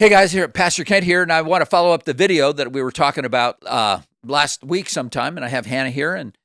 Hey guys, here Pastor Kent here, and I want to follow up the video that we were talking about last week sometime. And I have Hannah here, and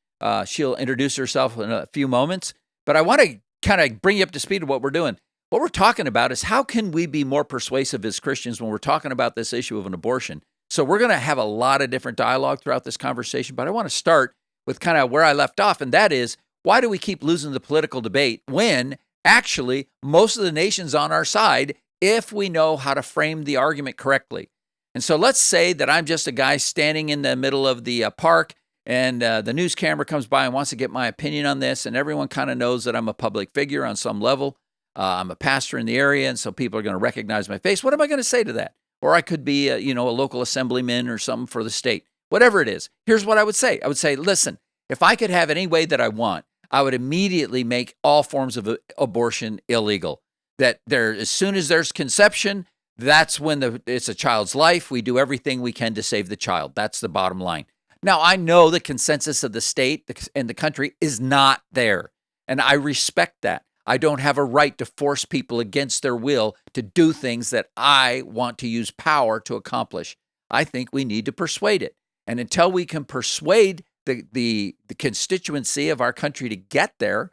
she'll introduce herself in a few moments. But I want to kind of bring you up to speed of what we're doing. What we're talking about is how can we be more persuasive as Christians when we're talking about this issue of an abortion. So we're going to have a lot of different dialogue throughout this conversation, but I want to start with kind of where I left off, and that is, why do we keep losing the political debate when actually most of the nation's on our side if we know how to frame the argument correctly? And so let's say that I'm just a guy standing in the middle of the park, and the news camera comes by and wants to get my opinion on this, and everyone kind of knows that I'm a public figure on some level. I'm a pastor in the area, and so people are going to recognize my face. What am I going to say to that? Or I could be, a local assemblyman or something for the state. Whatever it is, here's what I would say. I would say, listen, if I could have any way that I want, I would immediately make all forms of abortion illegal. That as soon as there's conception, that's when it's a child's life. We do everything we can to save the child. That's the bottom line. Now, I know the consensus of the state and the country is not there, and I respect that. I don't have a right to force people against their will to do things that I want to use power to accomplish. I think we need to persuade it. And until we can persuade the constituency of our country to get there,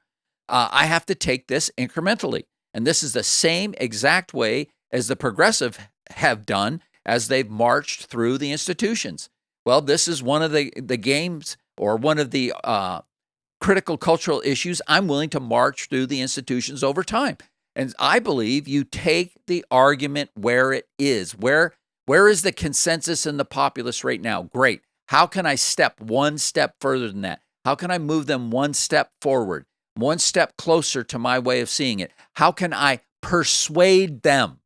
I have to take this incrementally. And this is the same exact way as the progressive have done as they've marched through the institutions. Well, this is one of the games, or one of the critical cultural issues. I'm willing to march through the institutions over time. And I believe you take the argument where it is. Where is the consensus in the populace right now? Great. How can I step one step further than that? How can I move them one step forward, one step closer to my way of seeing it? How can I persuade them,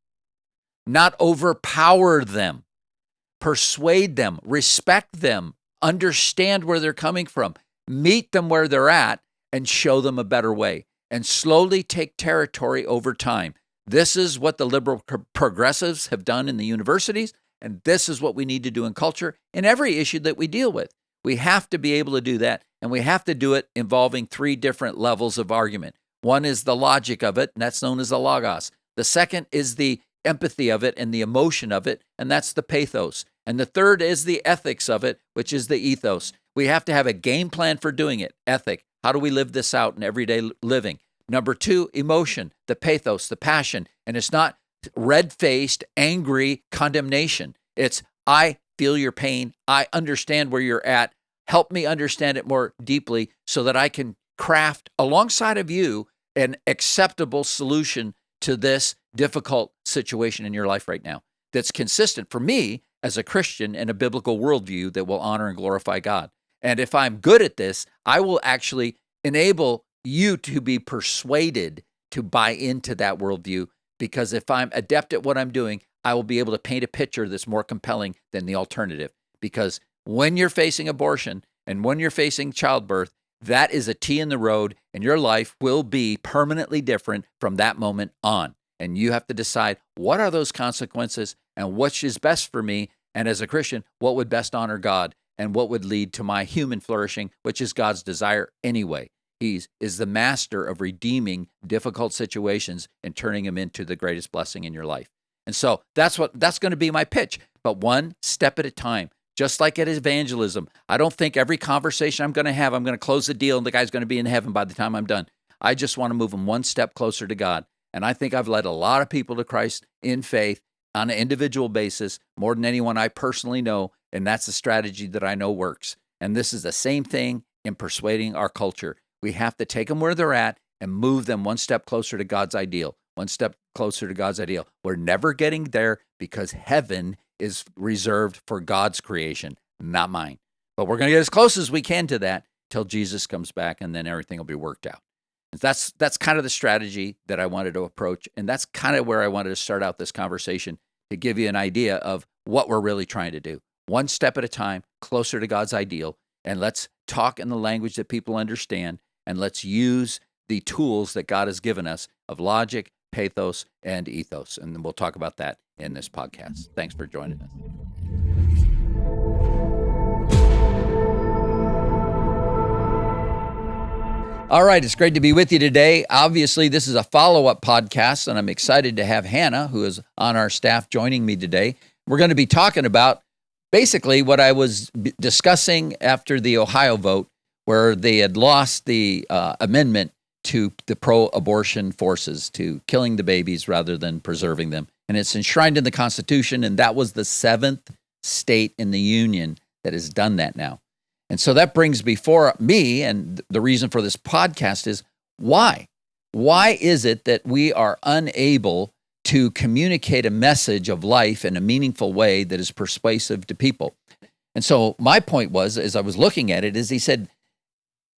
not overpower them? Persuade them, respect them, understand where they're coming from, meet them where they're at, and show them a better way, and slowly take territory over time. This is what the liberal progressives have done in the universities, and this is what we need to do in culture in every issue that we deal with. We have to be able to do that, and we have to do it involving three different levels of argument. One is the logic of it, and that's known as the logos. The second is the empathy of it and the emotion of it, and that's the pathos. And the third is the ethics of it, which is the ethos. We have to have a game plan for doing it. Ethic. How do we live this out in everyday living? Number two, emotion, the pathos, the passion. And it's not red-faced, angry condemnation. It's, I feel your pain. I understand where you're at. Help me understand it more deeply so that I can craft alongside of you an acceptable solution to this difficult situation in your life right now that's consistent for me as a Christian and a biblical worldview that will honor and glorify God. And if I'm good at this, I will actually enable you to be persuaded to buy into that worldview, because if I'm adept at what I'm doing, I will be able to paint a picture that's more compelling than the alternative. Because when you're facing abortion and when you're facing childbirth, that is a T in the road, and your life will be permanently different from that moment on. And you have to decide, what are those consequences and what is best for me? And as a Christian, what would best honor God and what would lead to my human flourishing, which is God's desire anyway. He is the master of redeeming difficult situations and turning them into the greatest blessing in your life. And so that's going to be my pitch, but one step at a time. Just like at evangelism, I don't think every conversation I'm going to have, I'm going to close the deal and the guy's going to be in heaven by the time I'm done. I just want to move them one step closer to God. And I think I've led a lot of people to Christ in faith on an individual basis, more than anyone I personally know, and that's the strategy that I know works. And this is the same thing in persuading our culture. We have to take them where they're at and move them one step closer to God's ideal, one step closer to God's ideal. We're never getting there because heaven is reserved for God's creation, not mine. But we're going to get as close as we can to that till Jesus comes back, and then everything will be worked out. That's kind of the strategy that I wanted to approach, and that's kind of where I wanted to start out this conversation, to give you an idea of what we're really trying to do. One step at a time, closer to God's ideal, and let's talk in the language that people understand, and let's use the tools that God has given us of logic, pathos, and ethos. And we'll talk about that in this podcast. Thanks for joining us. All right, it's great to be with you today. Obviously, this is a follow-up podcast, and I'm excited to have Hannah, who is on our staff, joining me today. We're going to be talking about basically what I was discussing after the Ohio vote, where they had lost the amendment to the pro-abortion forces, to killing the babies rather than preserving them. And it's enshrined in the Constitution, and that was the seventh state in the union that has done that now. And so that brings before me, and the reason for this podcast is why? Why is it that we are unable to communicate a message of life in a meaningful way that is persuasive to people? And so my point was, as I was looking at it, is he said,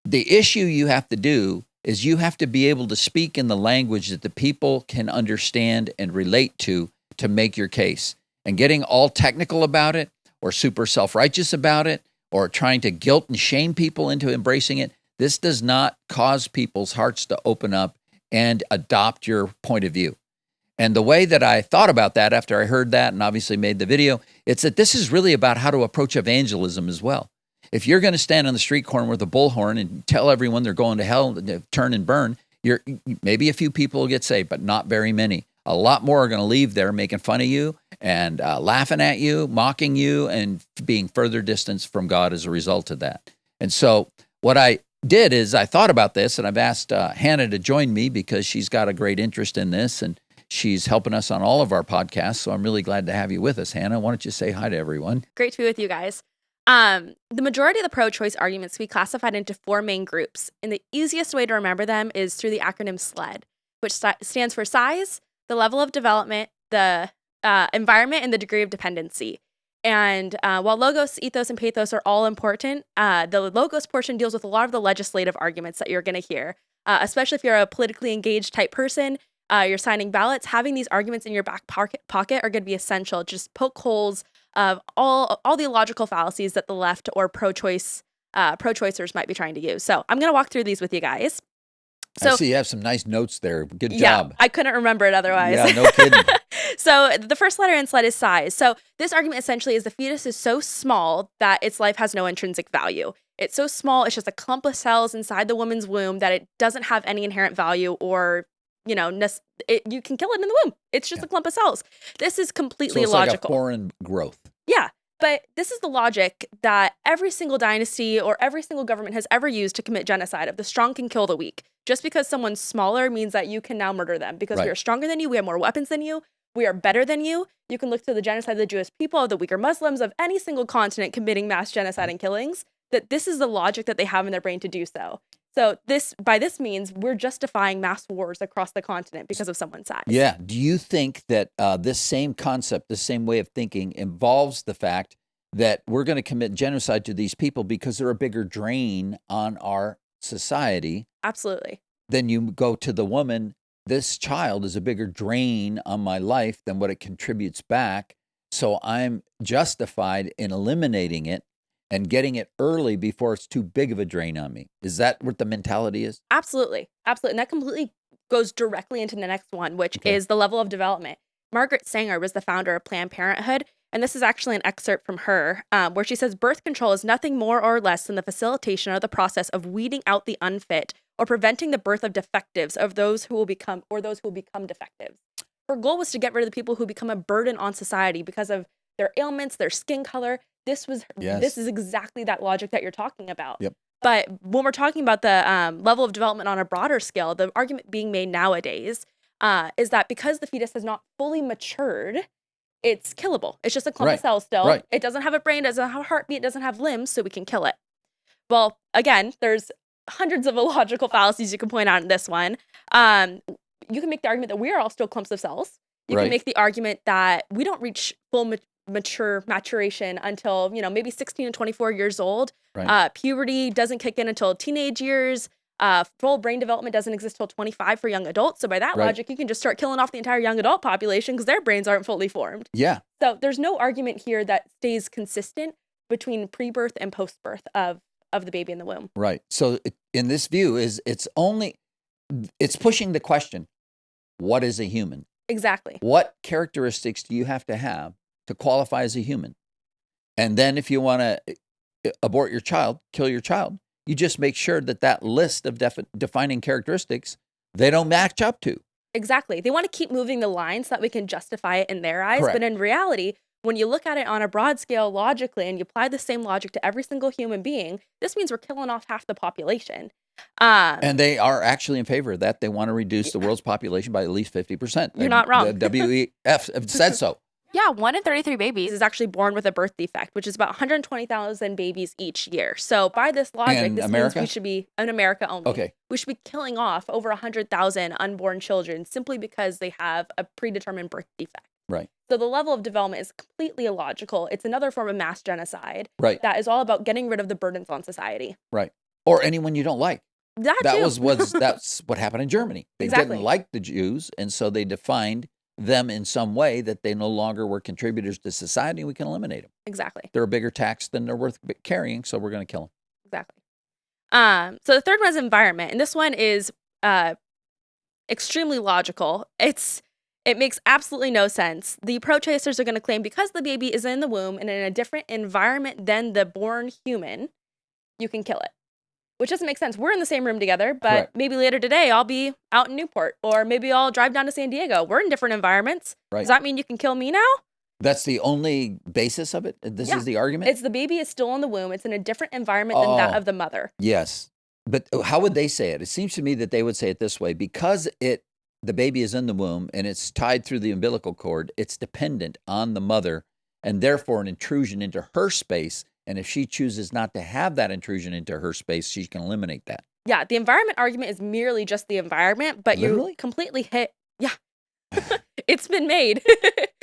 the issue you have to do is you have to be able to speak in the language that the people can understand and relate to make your case. And getting all technical about it or super self-righteous about it or trying to guilt and shame people into embracing it, this does not cause people's hearts to open up and adopt your point of view. And the way that I thought about that after I heard that and obviously made the video, it's that this is really about how to approach evangelism as well. If you're going to stand on the street corner with a bullhorn and tell everyone they're going to hell, turn and burn, maybe a few people will get saved, but not very many. A lot more are going to leave there making fun of you and laughing at you, mocking you, and being further distanced from God as a result of that. And so what I did is I thought about this, and I've asked Hannah to join me because she's got a great interest in this, and she's helping us on all of our podcasts. So I'm really glad to have you with us, Hannah. Why don't you say hi to everyone? Great to be with you guys. The majority of the pro-choice arguments we classified into four main groups, and the easiest way to remember them is through the acronym SLED, which stands for size, the level of development, the environment, and the degree of dependency. And while logos, ethos, and pathos are all important, the logos portion deals with a lot of the legislative arguments that you're going to hear, especially if you're a politically engaged type person, you're signing ballots. Having these arguments in your back pocket are going to be essential. Just poke holes of all the illogical fallacies that the left or pro-choicers might be trying to use. So I'm going to walk through these with you guys. So, I see you have some nice notes there. Good Yeah, job. I couldn't remember it otherwise. Yeah, no kidding. So the first letter in SLED is size. So this argument essentially is the fetus is so small that its life has no intrinsic value. It's so small, it's just a clump of cells inside the woman's womb that it doesn't have any inherent value or, you can kill it in the womb. It's just a clump of cells. This is completely so it's illogical. Like a foreign growth. Yeah. But this is the logic that every single dynasty or every single government has ever used to commit genocide of the strong can kill the weak. Just because someone's smaller means that you can now murder them because we are stronger than you, we have more weapons than you, we are better than you. You can look to the genocide of the Jewish people, of the weaker Muslims, of any single continent committing mass genocide and killings, that this is the logic that they have in their brain to do so. So by this means we're justifying mass wars across the continent because of someone's size. Yeah. Do you think that this same concept, this same way of thinking involves the fact that we're going to commit genocide to these people because they're a bigger drain on our society? Absolutely. Then you go to the woman, this child is a bigger drain on my life than what it contributes back. So I'm justified in eliminating it and getting it early before it's too big of a drain on me. Is that what the mentality is? Absolutely. Absolutely. And that completely goes directly into the next one, which is the level of development. Margaret Sanger was the founder of Planned Parenthood. And this is actually an excerpt from her, where she says, birth control is nothing more or less than the facilitation of the process of weeding out the unfit or preventing the birth of defectives, of those who will become defectives. Her goal was to get rid of the people who become a burden on society because of their ailments, their skin color. This is exactly that logic that you're talking about. Yep. But when we're talking about the level of development on a broader scale, the argument being made nowadays is that because the fetus has not fully matured, it's killable. It's just a clump of cells still. Right. It doesn't have a brain, doesn't have a heartbeat, doesn't have limbs, so we can kill it. Well, again, there's hundreds of illogical fallacies you can point out in this one. You can make the argument that we are all still clumps of cells. You can make the argument that we don't reach full maturation until, maybe 16 and 24 years old. Right. Puberty doesn't kick in until teenage years. Full brain development doesn't exist till 25 for young adults. So by that logic, you can just start killing off the entire young adult population because their brains aren't fully formed. Yeah. So there's no argument here that stays consistent between pre-birth and post-birth of the baby in the womb. Right. So in this view, it's pushing the question, what is a human? Exactly. What characteristics do you have to qualify as a human? And then if you want to abort your child, kill your child, You just make sure that list of defining characteristics they don't match up to. Exactly. They want to keep moving the line so that we can justify it in their eyes. Correct. But in reality, when you look at it on a broad scale logically and you apply the same logic to every single human being, this means we're killing off half the population. And they are actually in favor of that. They want to reduce the world's population by at least 50%. You're not wrong. The WEF said so. Yeah, 1 in 33 babies is actually born with a birth defect, which is about 120,000 babies each year. So by this logic, this means we should be, in America only, Okay. we should be killing off over 100,000 unborn children simply because they have a predetermined birth defect. Right. So the level of development is completely illogical. It's another form of mass genocide. Right. That is all about getting rid of the burdens on society. Right. Or anyone you don't like. That's what happened in Germany. They Exactly. didn't like the Jews, and so they defined them in some way that they no longer were contributors to society, and we can eliminate them. Exactly. They're a bigger tax than they're worth carrying, so we're going to kill them. Exactly. So the third one is environment, and this one is extremely logical. It makes absolutely no sense. The pro-choicers are going to claim because the baby is in the womb and in a different environment than the born human, you can kill it. Which doesn't make sense. We're in the same room together, but Correct. maybe later today I'll be out in Newport, or maybe I'll drive down to San Diego. We're in different environments. Right. Does that mean you can kill me now? That's the only basis of it? This is the argument? It's the baby is still in the womb. It's in a different environment than that of the mother. Yes. But how would they say it? It seems to me that they would say it this way. Because the baby is in the womb and it's tied through the umbilical cord, it's dependent on the mother and therefore an intrusion into her space. And if she chooses not to have that intrusion into her space, she can eliminate that. Yeah, the environment argument is merely just the environment, but Literally? you completely hit. Yeah. It's been made.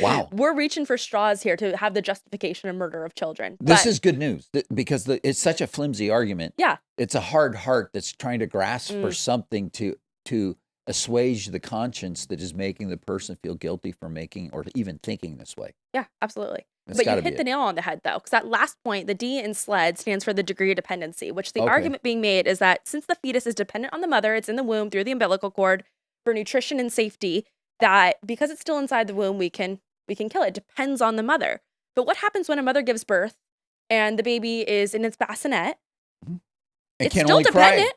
Wow. We're reaching for straws here to have the justification of murder of children. This is good news because it's such a flimsy argument. Yeah. It's a hard heart that's trying to grasp for something to assuage the conscience that is making the person feel guilty for making or even thinking this way. Yeah, absolutely. That's But you gotta hit be the it. nail on the head, though, because that last point, the D in SLED, stands for the degree of dependency, which the Okay. argument being made is that since the fetus is dependent on the mother, it's in the womb through the umbilical cord for nutrition and safety, that because it's still inside the womb, we can kill it. It depends on the mother. But what happens when a mother gives birth and the baby is in its bassinet? It It's can still only cry. dependent.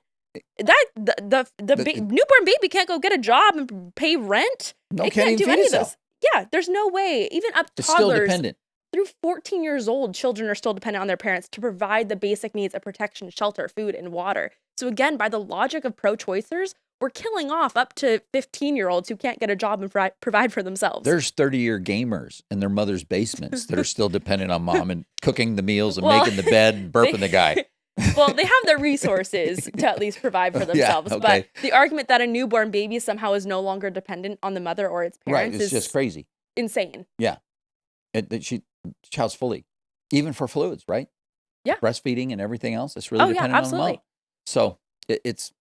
The newborn baby can't go get a job and pay rent. No, It can't can't even do feed any of itself. those. Yeah, there's no way. Even up It's still toddlers dependent. through 14 years old, children are still dependent on their parents to provide the basic needs of protection, shelter, food, and water. So again, by the logic of pro-choicers, we're killing off up to 15-year-olds who can't get a job and provide for themselves. There's 30-year gamers in their mother's basements that are still dependent on mom and cooking the meals and Well, making the bed and burping the guy. Well, they have the resources to at least provide for themselves. okay. But the argument that a newborn baby somehow is no longer dependent on the mother or its Right, parents it's is just crazy. insane. Yeah. Child's fully, even for fluids, right? Yeah. Breastfeeding and everything else. It's really dependent on the absolutely. mom. So it's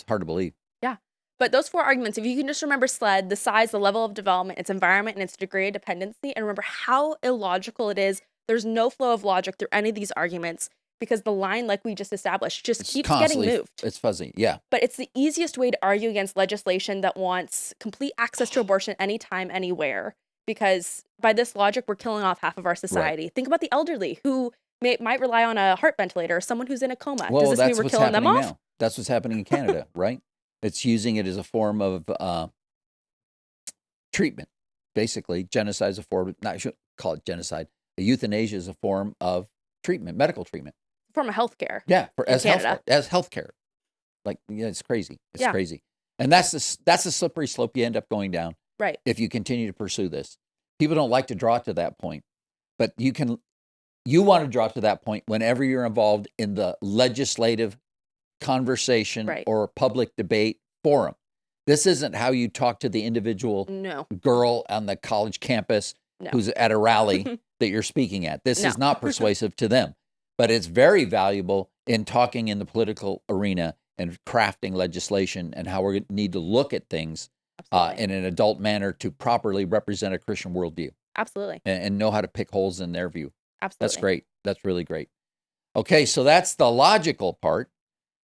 hard to believe. Yeah. But those four arguments, if you can just remember SLED, the size, the level of development, its environment, and its degree of dependency, and remember how illogical it is. There's no flow of logic through any of these arguments because the line, like we just established, just It's keeps getting constantly, moved. It's fuzzy. Yeah. But it's the easiest way to argue against legislation that wants complete access to abortion anytime, anywhere. Because by this logic, we're killing off half of our society. Think about the elderly who might rely on a heart ventilator, or someone who's in a coma. Well, Does this mean that's we're what's killing them happening off? now. That's what's happening in Canada, right? It's using it as a form of treatment. Basically, genocide is a form. I shouldn't call it genocide. Euthanasia is a form of treatment, medical treatment. Form of healthcare. Yeah, as Canada. healthcare. Like, it's crazy. It's Yeah. crazy, and that's the slippery slope you end up going down. Right. If you continue to pursue this. People don't like to draw to that point, but you want to draw to that point whenever you're involved in the legislative conversation Right. or public debate forum. This isn't how you talk to the individual No. girl on the college campus No. who's at a rally that you're speaking at. This No. is not persuasive to them, but it's very valuable in talking in the political arena and crafting legislation and how we need to look at things Absolutely. in an adult manner to properly represent a Christian worldview Absolutely. and know how to pick holes in their view. Absolutely. That's great. That's really great. Okay, so that's the logical part.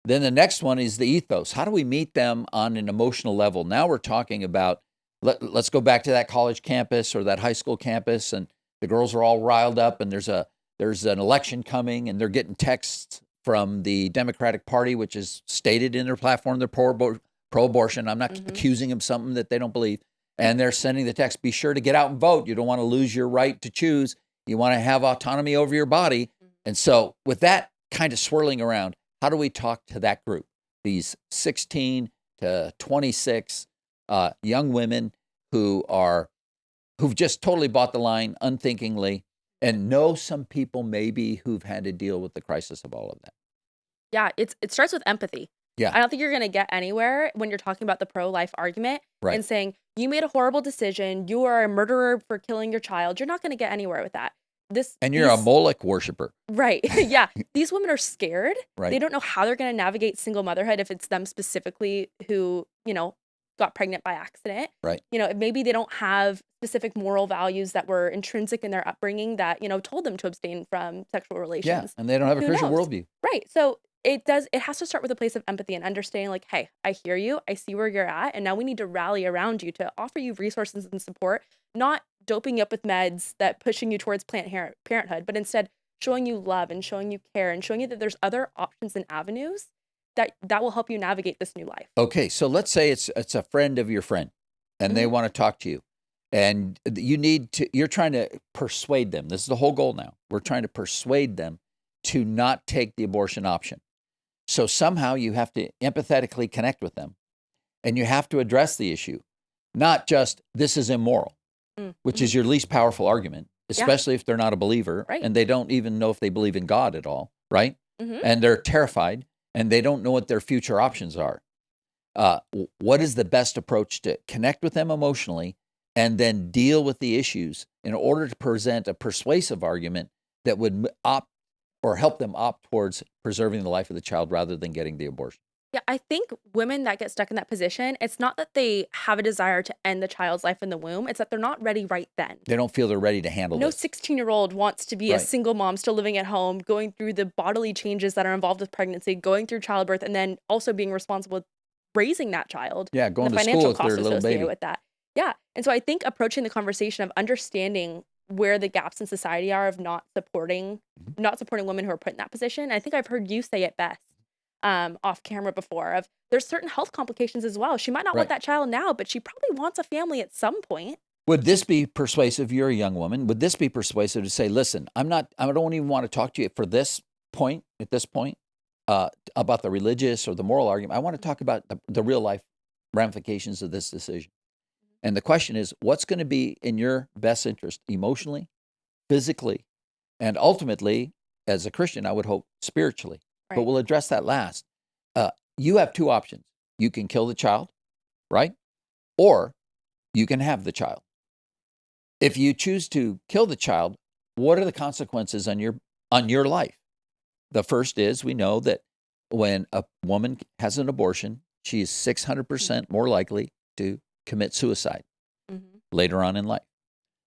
Then the next one is the ethos. How do we meet them on an emotional level? Now we're talking about, let's go back to that college campus or that high school campus, and the girls are all riled up, and there's an election coming, and they're getting texts from the Democratic Party, which is stated in their platform they're pro-abortion. I'm not accusing them of something that they don't believe. And they're sending the text, be sure to get out and vote. You don't want to lose your right to choose. You want to have autonomy over your body. And so with that kind of swirling around, how do we talk to that group? These 16 to 26 young women who've just totally bought the line unthinkingly and know some people maybe who've had to deal with the crisis of all of that. Yeah, it starts with empathy. Yeah. I don't think you're going to get anywhere when you're talking about the pro-life argument and saying, you made a horrible decision, you are a murderer for killing your child. You're not going to get anywhere with that. And you're a Moloch worshiper. Right. Yeah. These women are scared. Right. They don't know how they're going to navigate single motherhood if it's them specifically who, got pregnant by accident. Right. Maybe they don't have specific moral values that were intrinsic in their upbringing that, told them to abstain from sexual relations. Yeah. And they don't have a Christian worldview. Right. So it has to start with a place of empathy and understanding, like, hey, I hear you. I see where you're at. And now we need to rally around you to offer you resources and support, not doping you up with meds that pushing you towards Planned Parenthood, but instead showing you love and showing you care and showing you that there's other options and avenues that will help you navigate this new life. Okay. So let's say it's a friend of your friend and they want to talk to you and you're trying to persuade them. This is the whole goal now. We're trying to persuade them to not take the abortion option. So somehow you have to empathetically connect with them and you have to address the issue, not just this is immoral, which is your least powerful argument, especially if they're not a believer and they don't even know if they believe in God at all, right? And they're terrified and they don't know what their future options are. What is the best approach to connect with them emotionally and then deal with the issues in order to present a persuasive argument that would help them opt towards preserving the life of the child rather than getting the abortion? Yeah, I think women that get stuck in that position, it's not that they have a desire to end the child's life in the womb. It's that they're not ready right then. They don't feel they're ready to handle No it. 16-year-old wants to be a single mom still living at home, going through the bodily changes that are involved with pregnancy, going through childbirth, and then also being responsible with raising that child. Yeah, going the to financial school with costs their little associated baby. with that. Yeah, and so I think approaching the conversation of understanding where the gaps in society are of not supporting women who are put in that position. I think I've heard you say it best off camera before of there's certain health complications as well. She might not want that child now, but she probably wants a family at some point. Would this be persuasive? You're a young woman. Would this be persuasive to say, listen, I don't even want to talk to you at this point, about the religious or the moral argument. I want to talk about the real life ramifications of this decision. And the question is, what's going to be in your best interest emotionally, physically, and ultimately, as a Christian, I would hope spiritually. Right. But we'll address that last. You have two options. You can kill the child, right? Or you can have the child. If you choose to kill the child, what are the consequences on your life? The first is we know that when a woman has an abortion, she is 600% more likely to commit suicide later on in life.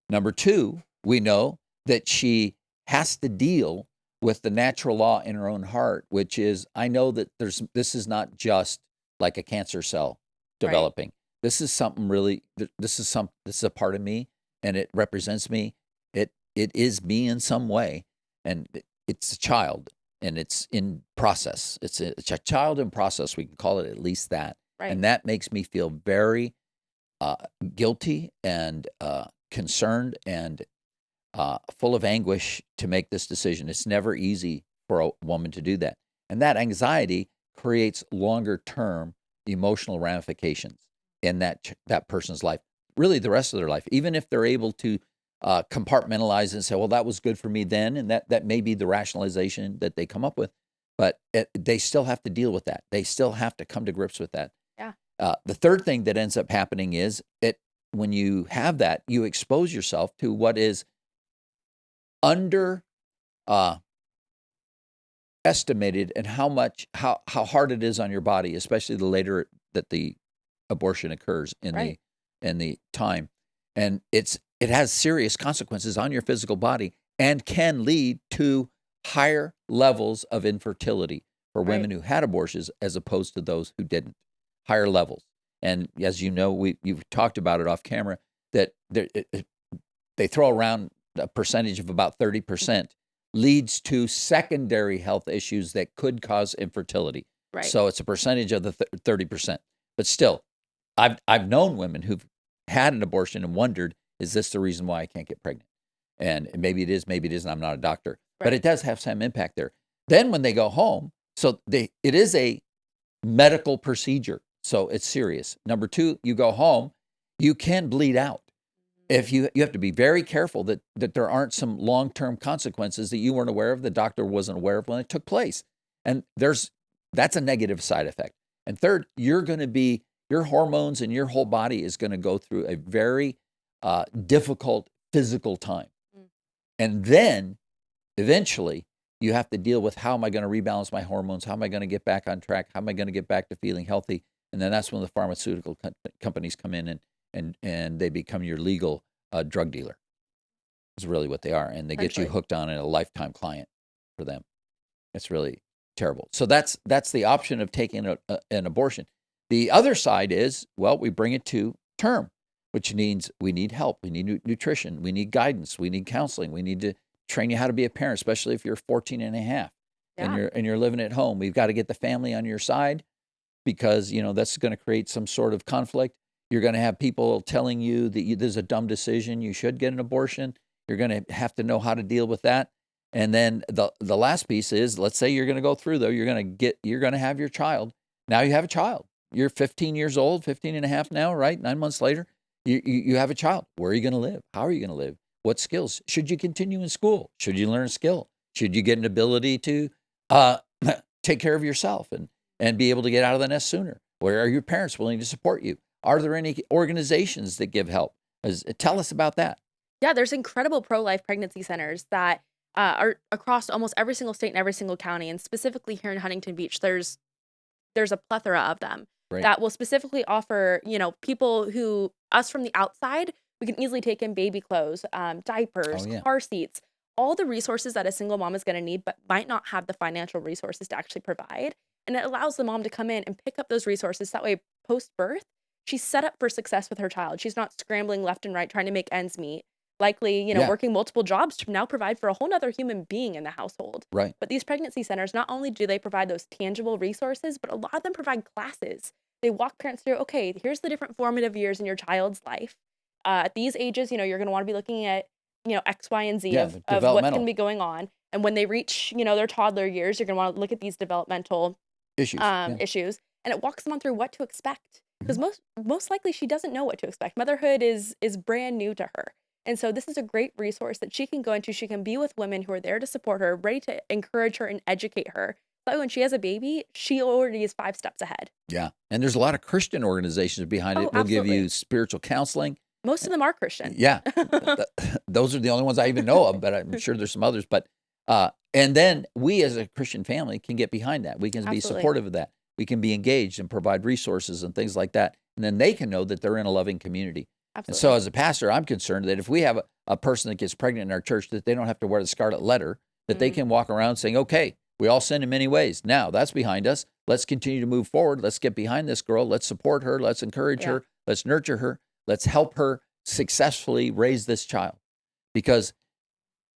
Number two, we know that she has to deal with the natural law in her own heart, which is, I know that this is not just like a cancer cell developing. This is something really, this is a part of me and it represents me. It is me in some way. And it's a child and it's in process. It's a child in process. We can call it at least that. Right. And that makes me feel very guilty and concerned and full of anguish to make this decision. It's never easy for a woman to do that. And that anxiety creates longer term emotional ramifications in that person's life, really the rest of their life, even if they're able to compartmentalize and say, well, that was good for me then. And that may be the rationalization that they come up with, but they still have to deal with that. They still have to come to grips with that. Yeah. The third thing that ends up happening is when you have that, you expose yourself to what is estimated and how hard it is on your body, especially the later that the abortion occurs in the time. And it has serious consequences on your physical body and can lead to higher levels of infertility for women who had abortions as opposed to those who didn't. Higher levels. And as you know, you've talked about it off camera, that they throw around a percentage of about 30% leads to secondary health issues that could cause infertility. Right. So it's a percentage of the 30%. But still, I've known women who've had an abortion and wondered, is this the reason why I can't get pregnant? And maybe it is, maybe it isn't. I'm not a doctor, but it does have some impact there. Then when they go home, it is a medical procedure, so it's serious. Number two, you go home, you can bleed out. If you have to be very careful that there aren't some long-term consequences that you weren't aware of, the doctor wasn't aware of when it took place. And that's a negative side effect. And third, your hormones and your whole body is going to go through a very difficult physical time. And then eventually you have to deal with, how am I going to rebalance my hormones? How am I going to get back on track? How am I going to get back to feeling healthy? And then that's when the pharmaceutical companies come in and they become your legal drug dealer. Is really what they are. And they get you hooked on a lifetime client for them. It's really terrible. So that's the option of taking an abortion. The other side is, well, we bring it to term, which means we need help. We need nutrition. We need guidance. We need counseling. We need to train you how to be a parent, especially if you're 14 and a half and you're living at home. We've got to get the family on your side, because, that's going to create some sort of conflict. You're going to have people telling you that this is a dumb decision. You should get an abortion. You're going to have to know how to deal with that. And then the last piece is, let's say you're going to go through, though, you're going to have your child. Now you have a child. You're 15 years old, 15 and a half now, right? 9 months later, you have a child. Where are you going to live? How are you going to live? What skills? Should you continue in school? Should you learn a skill? Should you get an ability to take care of yourself and be able to get out of the nest sooner? Where are your parents willing to support you? Are there any organizations that give help? Tell us about that. Yeah, there's incredible pro-life pregnancy centers that are across almost every single state and every single county. And specifically here in Huntington Beach, there's a plethora of them that will specifically offer, people who, us from the outside, we can easily take in baby clothes, diapers, car seats, all the resources that a single mom is going to need, but might not have the financial resources to actually provide. And it allows the mom to come in and pick up those resources. That way, post-birth, she's set up for success with her child. She's not scrambling left and right trying to make ends meet. Likely, working multiple jobs to now provide for a whole nother human being in the household. Right. But these pregnancy centers, not only do they provide those tangible resources, but a lot of them provide classes. They walk parents through, okay, here's the different formative years in your child's life. At these ages, you're going to want to be looking at, X, Y, and Z of what's going to be going on. And when they reach, their toddler years, you're going to want to look at these developmental issues. And it walks them on through what to expect. Because most likely she doesn't know what to expect. Motherhood is brand new to her. And so this is a great resource that she can go into. She can be with women who are there to support her, ready to encourage her and educate her. But when she has a baby, she already is 5 steps ahead. Yeah. And there's a lot of Christian organizations behind it. We'll give you spiritual counseling. Most of them are Christian. Yeah. Those are the only ones I even know of, but I'm sure there's some others. But and then we as a Christian family can get behind that. We can be supportive of that. We can be engaged and provide resources and things like that. And then they can know that they're in a loving community. Absolutely. And so as a pastor, I'm concerned that if we have a person that gets pregnant in our church, that they don't have to wear the scarlet letter, that they can walk around saying, okay, we all sin in many ways. Now that's behind us. Let's continue to move forward. Let's get behind this girl. Let's support her. Let's encourage her. Let's nurture her. Let's help her successfully raise this child. Because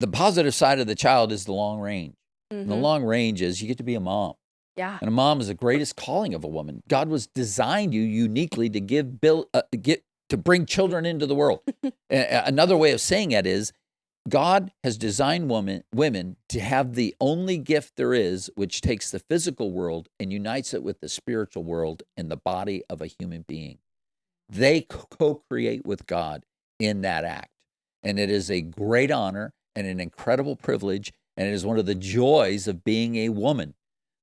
the positive side of the child is the long range. And the long range is you get to be a mom. Yeah. And a mom is the greatest calling of a woman. God was designed you uniquely to to bring children into the world. Another way of saying that is God has designed women to have the only gift there is, which takes the physical world and unites it with the spiritual world in the body of a human being. They co-create with God in that act. And it is a great honor and an incredible privilege. And it is one of the joys of being a woman.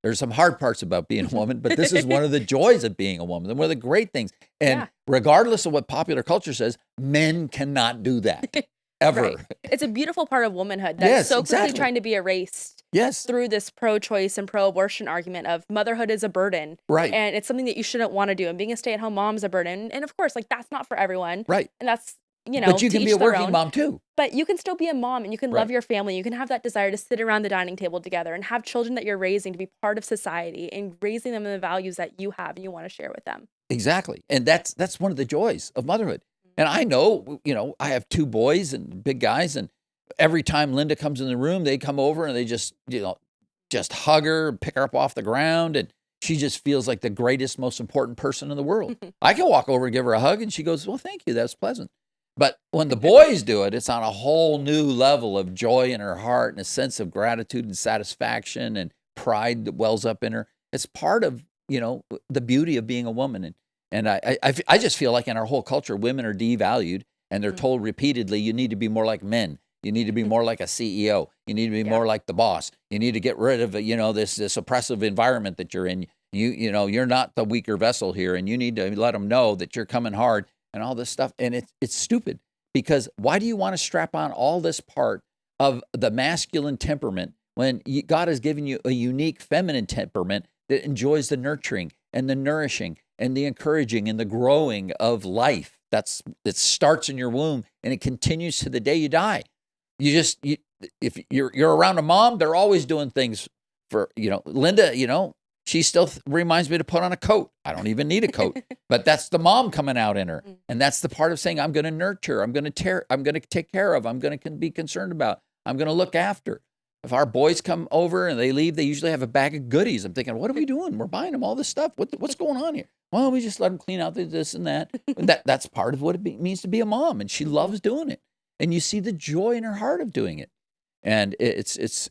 There's some hard parts about being a woman, but this is one of the joys of being a woman and one of the great things. And regardless of what popular culture says, men cannot do that ever. Right. It's a beautiful part of womanhood that's quickly trying to be erased through this pro-choice and pro-abortion argument of motherhood is a burden. Right. And it's something that you shouldn't want to do. And being a stay-at-home mom is a burden. And of course, that's not for everyone. Right. And that's, but you can be a working mom too. But you can still be a mom and you can love your family. You can have that desire to sit around the dining table together and have children that you're raising to be part of society and raising them in the values that you have and you want to share with them. Exactly. And that's one of the joys of motherhood. And I know, I have 2 boys and big guys, and every time Linda comes in the room, they come over and they just hug her, pick her up off the ground, and she just feels like the greatest, most important person in the world. I can walk over and give her a hug, and she goes, well, thank you, that's pleasant. But when the boys do it, it's on a whole new level of joy in her heart and a sense of gratitude and satisfaction and pride that wells up in her. It's part of, the beauty of being a woman. And I just feel like in our whole culture, women are devalued, and they're told repeatedly, you need to be more like men. You need to be more like a CEO. You need to be more like the boss. You need to get rid of, this oppressive environment that you're in. You're not the weaker vessel here, and you need to let them know that you're coming hard and all this stuff. And it's stupid, because why do you want to strap on all this part of the masculine temperament when God has given you a unique feminine temperament that enjoys the nurturing and the nourishing and the encouraging and the growing of life? It starts in your womb and it continues to the day you die. If you're around a mom, they're always doing things for, Linda, she still reminds me to put on a coat. I don't even need a coat, but that's the mom coming out in her. And that's the part of saying, I'm going to nurture, I'm going to take care of, I'm going to be concerned about, I'm going to look after. If our boys come over and they leave, they usually have a bag of goodies. I'm thinking, what are we doing? We're buying them all this stuff. What's going on here? Well, we just let them clean out this and that. That's part of what it means to be a mom. And she loves doing it. And you see the joy in her heart of doing it. And it's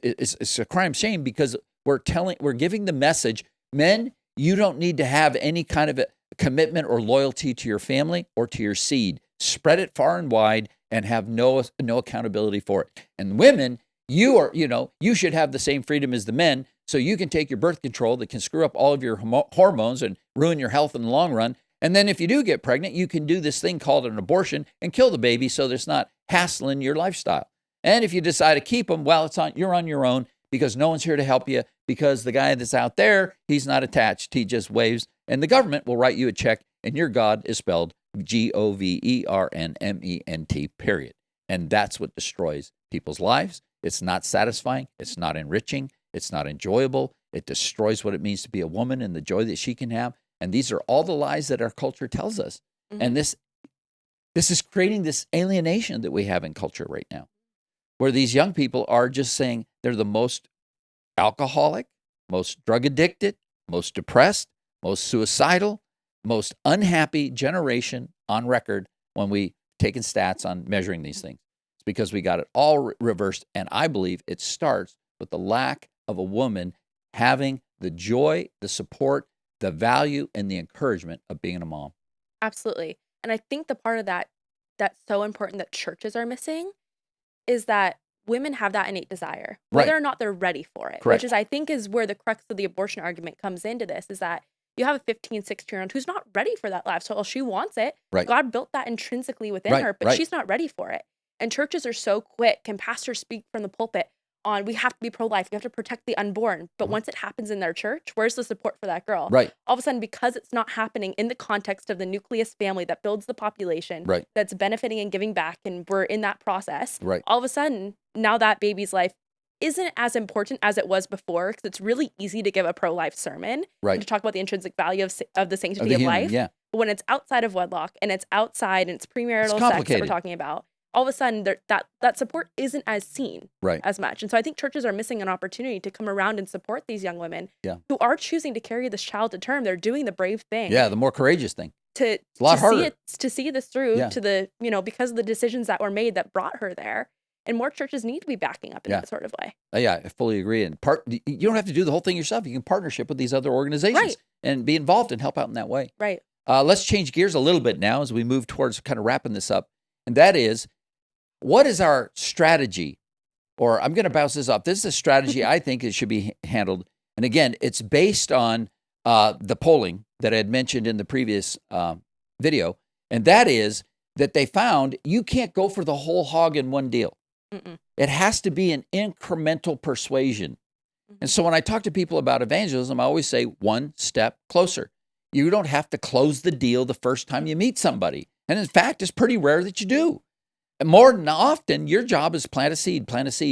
a crime shame, because we're giving the message, men, you don't need to have any kind of a commitment or loyalty to your family or to your seed. Spread it far and wide and have no accountability for it. And women, you should have the same freedom as the men, so you can take your birth control that can screw up all of your hormones and ruin your health in the long run. And then if you do get pregnant, you can do this thing called an abortion and kill the baby, so there's not hassling your lifestyle. And if you decide to keep them, well, you're on your own, because no one's here to help you, because the guy that's out there, he's not attached. He just waves, and the government will write you a check, and your God is spelled Government, period. And that's what destroys people's lives. It's not satisfying. It's not enriching. It's not enjoyable. It destroys what it means to be a woman and the joy that she can have. And these are all the lies that our culture tells us. And this is creating this alienation that we have in culture right now, where these young people are just saying they're the most alcoholic, most drug addicted, most depressed, most suicidal, most unhappy generation on record when we taken stats on measuring these things. It's because we got it all reversed. And I believe it starts with the lack of a woman having the joy, the support, the value, and the encouragement of being a mom. Absolutely. And I think the part of that that's so important that churches are missing is that women have that innate desire, whether or not they're ready for it. Correct. Which is, I think, is where the crux of the abortion argument comes into this, is that you have a 15, 16-year-old who's not ready for that lifestyle. She wants it. Right. God built that intrinsically within her, but she's not ready for it. And churches are so quick, and pastors speak from the pulpit on, we have to be pro-life, we have to protect the unborn. But once it happens in their church, where's the support for that girl? Right. All of a sudden, because it's not happening in the context of the nucleus family that builds the population, that's benefiting and giving back, and we're in that process, all of a sudden, now that baby's life isn't as important as it was before, because it's really easy to give a pro-life sermon and to talk about the intrinsic value of the sanctity of life. Yeah. But when it's outside of wedlock and it's outside and it's premarital sex that we're talking about, all of a sudden that support isn't as seen as much. And so I think churches are missing an opportunity to come around and support these young women who are choosing to carry this child to term. They're doing the brave thing. Yeah, the more courageous thing. It's a lot harder. To see this through to the, because of the decisions that were made that brought her there. And more churches need to be backing up in that sort of way. Yeah, I fully agree. And you don't have to do the whole thing yourself. You can partnership with these other organizations and be involved and help out in that way. Right. Let's change gears a little bit now as we move towards kind of wrapping this up. And that is, what is our strategy? Or I'm going to bounce this up. This is a strategy I think it should be handled. And again, it's based on the polling that I had mentioned in the previous video. And that is that they found you can't go for the whole hog in one deal. It has to be an incremental persuasion. And so when I talk to people about evangelism, I always say one step closer. You don't have to close the deal the first time you meet somebody. And in fact, it's pretty rare that you do. And more than often, your job is plant a seed,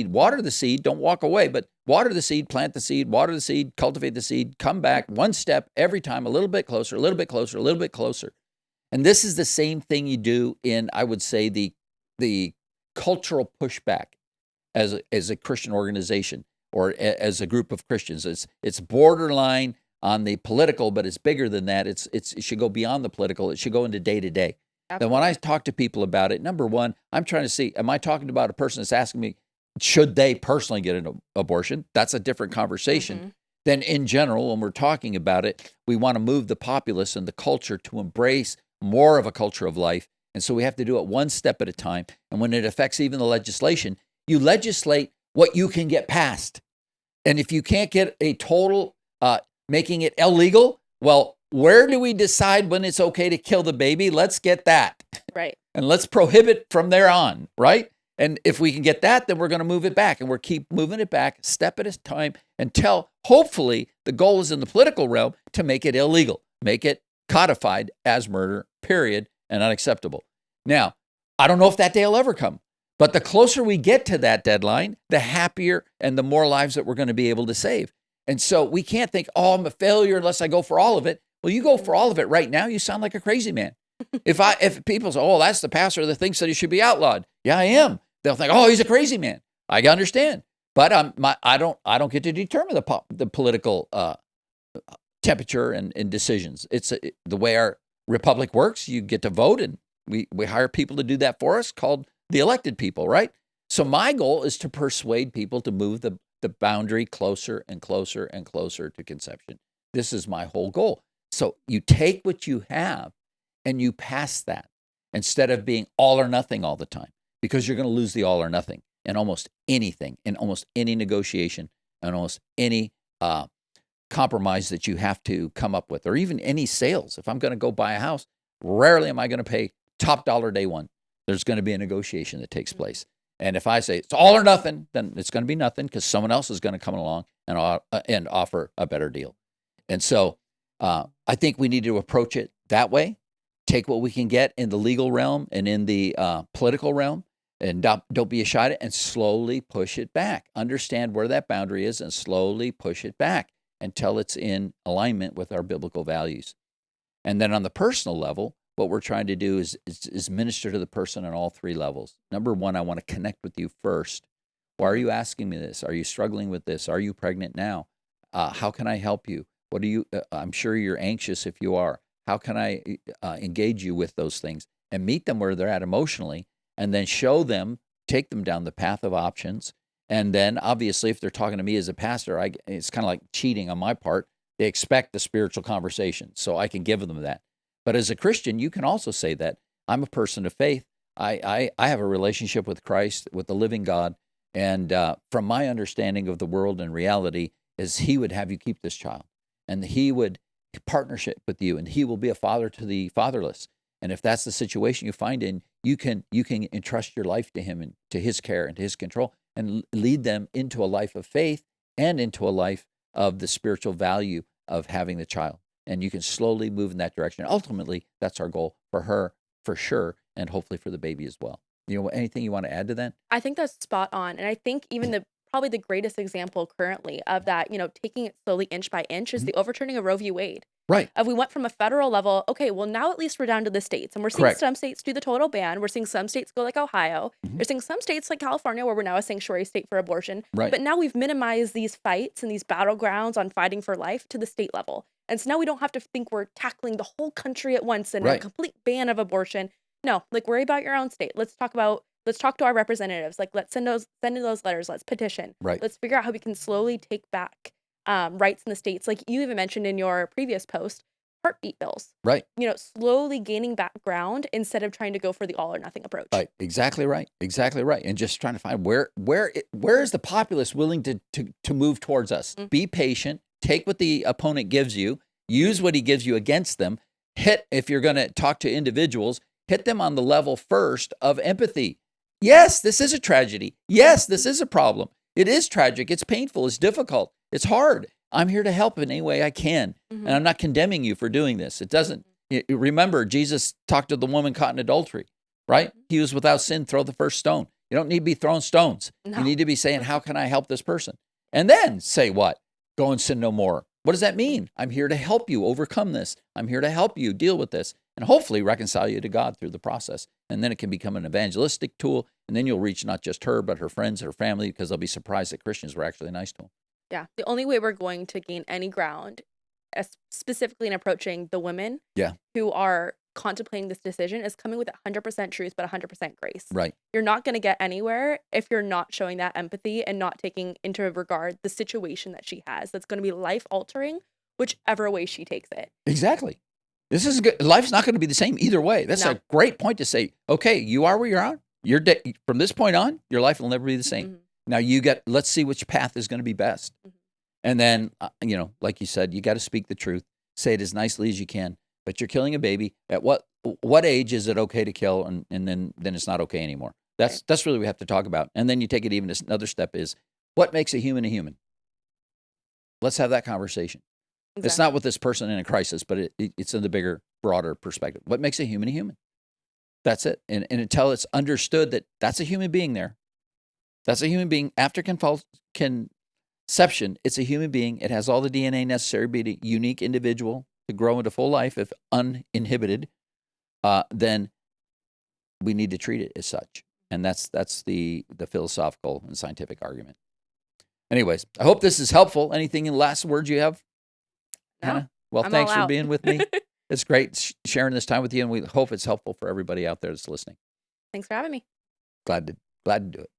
water the seed, don't walk away, but water the seed, plant the seed, water the seed, cultivate the seed, come back one step every time, a little bit closer, a little bit closer, a little bit closer. And this is the same thing you do in, I would say, the cultural pushback. as a Christian organization or as a group of Christians. It's borderline on the political, but it's bigger than that. It should go beyond the political. It should go into day to day. Then when I talk to people about it, number one, I'm trying to see, am I talking about a person that's asking me, should they personally get an abortion? That's a different conversation. Then in general, when we're talking about it, we want to move the populace and the culture to embrace more of a culture of life. And so we have to do it one step at a time. And when it affects even the legislation, you legislate what you can get passed. And if you can't get a total making it illegal, well, where do we decide when it's okay to kill the baby? Let's get that. Right. And let's prohibit from there on, right? And if we can get that, then we're going to move it back. And we'll keep moving it back step at a time until hopefully the goal is in the political realm to make it illegal, make it codified as murder, period, and unacceptable. Now, I don't know if that day will ever come, but the closer we get to that deadline, the happier and the more lives that we're going to be able to save. And so we can't think, oh, I'm a failure unless I go for all of it. Well, you go for all of it right now, you sound like a crazy man. If people say, oh, that's the pastor that thinks that he should be outlawed. Yeah, I am. They'll think, oh, he's a crazy man. I understand. But I don't get to determine the political temperature and decisions. It's the way our republic works. You get to vote, and we hire people to do that for us, called the elected people, right? So my goal is to persuade people to move the boundary closer and closer and closer to conception. This is my whole goal. So you take what you have and you pass that instead of being all or nothing all the time, because you're going to lose the all or nothing in almost anything, in almost any negotiation, and almost any compromise that you have to come up with, or even any sales. If I'm going to go buy a house, rarely am I going to pay top dollar day one. There's going to be a negotiation that takes place. And if I say it's all or nothing, then it's going to be nothing, because someone else is going to come along and offer a better deal. And so I think we need to approach it that way. Take what we can get in the legal realm and in the political realm, and don't be shy and slowly push it back. Understand where that boundary is and slowly push it back until it's in alignment with our biblical values. And then on the personal level, what we're trying to do is minister to the person on all three levels. Number one, I want to connect with you first. Why are you asking me this? Are you struggling with this? Are you pregnant now? How can I help you? What do you? I'm sure you're anxious if you are. How can I engage you with those things and meet them where they're at emotionally, and then show them, take them down the path of options. And then obviously, if they're talking to me as a pastor, it's kind of like cheating on my part. They expect the spiritual conversation, so I can give them that. But as a Christian, you can also say that I'm a person of faith. I have a relationship with Christ, with the living God. And from my understanding of the world and reality is he would have you keep this child, and he would partnership with you, and he will be a father to the fatherless. And if that's the situation you find in, you can entrust your life to him and to his care and to his control, and lead them into a life of faith and into a life of the spiritual value of having the child. And you can slowly move in that direction. Ultimately, that's our goal for her, for sure, and hopefully for the baby as well. You know, anything you want to add to that? I think that's spot on. And I think even probably the greatest example currently of that, taking it slowly inch by inch is the overturning of Roe v. Wade. Right. We went from a federal level, okay, well, now at least we're down to the states. And we're seeing Correct. some states do the total ban. We're seeing some states go like Ohio. We're seeing some states like California, where we're now a sanctuary state for abortion. Right. But now we've minimized these fights and these battlegrounds on fighting for life to the state level. And so now we don't have to think we're tackling the whole country at once and a complete ban of abortion. No, like, worry about your own state. Let's talk to our representatives. Like, let's send in those letters. Let's petition. Right. Let's figure out how we can slowly take back rights in the states. Like you even mentioned in your previous post, heartbeat bills. Right. Slowly gaining back ground instead of trying to go for the all or nothing approach. Right. Exactly right. Exactly right. And just trying to find where is the populace willing to move towards us. Be patient. Take what the opponent gives you. Use what he gives you against them. If you're going to talk to individuals, hit them on the level first of empathy. Yes, this is a tragedy. Yes, this is a problem. It is tragic. It's painful. It's difficult. It's hard. I'm here to help in any way I can. And I'm not condemning you for doing this. Remember, Jesus talked to the woman caught in adultery, right? He was without sin, throw the first stone. You don't need to be throwing stones. No. You need to be saying, how can I help this person? And then say what? Go and sin no more. What does that mean? I'm here to help you overcome this. I'm here to help you deal with this. and hopefully reconcile you to God through the process. And then it can become an evangelistic tool, and then you'll reach not just her, but her friends, her family, because they'll be surprised that Christians were actually nice to them. Yeah. The only way we're going to gain any ground, specifically in approaching the women who are contemplating this decision, is coming with 100% truth, but 100% grace. Right. You're not going to get anywhere if you're not showing that empathy and not taking into regard the situation that she has. That's going to be life altering, whichever way she takes it. Exactly. This is good. Life's not going to be the same either way. That's a great point to say. Okay, you are where you're at. From this point on, your life will never be the same. Mm-hmm. Now let's see which path is going to be best. Mm-hmm. And then, like you said, you got to speak the truth. Say it as nicely as you can. But you're killing a baby. At what age is it okay to kill? And then it's not okay anymore. That's really what we have to talk about. And then you take it even another step is, what makes a human a human? Let's have that conversation. Exactly. It's not with this person in a crisis, but it's in the bigger, broader perspective. What makes a human a human? That's it. And until it's understood that that's a human being there. That's a human being after conception. It's a human being. It has all the DNA necessary to be a unique individual to grow into full life if uninhibited. Then we need to treat it as such. And that's the philosophical and scientific argument. Anyways, I hope this is helpful. Anything in last words you have? No, Hannah? Well, thanks for being with me. It's great sharing this time with you, and we hope it's helpful for everybody out there that's listening. Thanks for having me. Glad to do it.